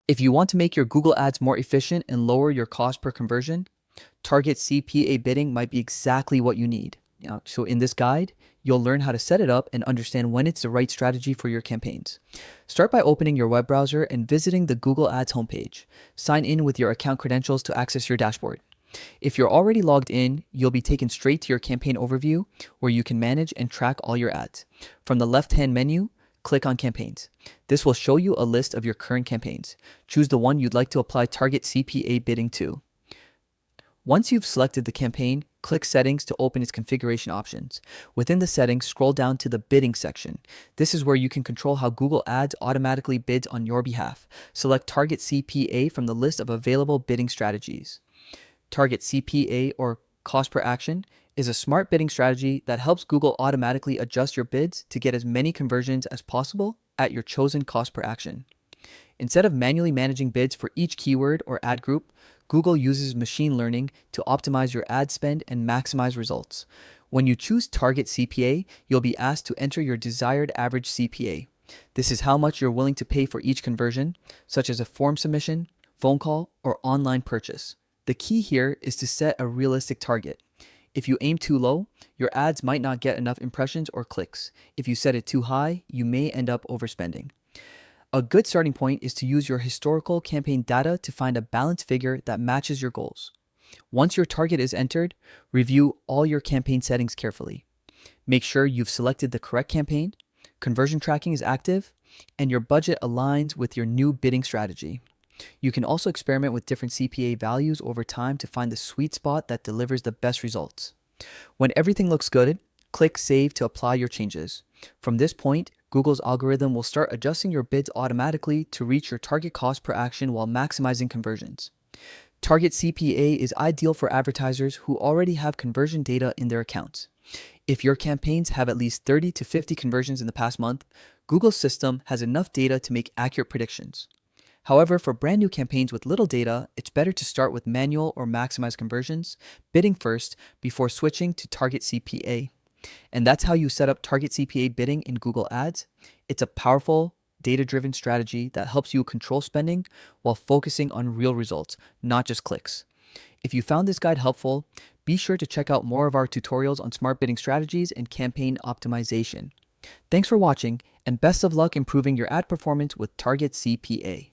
If you want to make your Google Ads more efficient and lower your cost per conversion, Target CPA bidding might be exactly what you need. So in this guide, you'll learn how to set it up and understand when it's the right strategy for your campaigns. Start by opening your web browser and visiting the Google Ads homepage. Sign in with your account credentials to access your dashboard. If you're already logged in, you'll be taken straight to your campaign overview where you can manage and track all your ads. From the left-hand menu, click on Campaigns. This will show you a list of your current campaigns. Choose the one you'd like to apply Target CPA bidding to. Once you've selected the campaign, click Settings to open its configuration options. Within the settings, scroll down to the Bidding section. This is where you can control how Google Ads automatically bids on your behalf. Select Target CPA from the list of available bidding strategies. Target CPA, or cost per action, is a smart bidding strategy that helps Google automatically adjust your bids to get as many conversions as possible at your chosen cost per action. Instead of manually managing bids for each keyword or ad group, Google uses machine learning to optimize your ad spend and maximize results. When you choose Target CPA, you'll be asked to enter your desired average CPA. This is how much you're willing to pay for each conversion, such as a form submission, phone call, or online purchase. The key here is to set a realistic target. If you aim too low, your ads might not get enough impressions or clicks. If you set it too high, you may end up overspending. A good starting point is to use your historical campaign data to find a balanced figure that matches your goals. Once your target is entered, review all your campaign settings carefully. Make sure you've selected the correct campaign, conversion tracking is active, and your budget aligns with your new bidding strategy. You can also experiment with different CPA values over time to find the sweet spot that delivers the best results. When everything looks good, click Save to apply your changes. From this point, Google's algorithm will start adjusting your bids automatically to reach your target cost per action while maximizing conversions. Target CPA is ideal for advertisers who already have conversion data in their accounts. If your campaigns have at least 30 to 50 conversions in the past month, Google's system has enough data to make accurate predictions. However, for brand new campaigns with little data, it's better to start with manual or maximize conversions, bidding first before switching to Target CPA. And that's how you set up Target CPA bidding in Google Ads. It's a powerful, data-driven strategy that helps you control spending while focusing on real results, not just clicks. If you found this guide helpful, be sure to check out more of our tutorials on smart bidding strategies and campaign optimization. Thanks for watching, and best of luck improving your ad performance with Target CPA.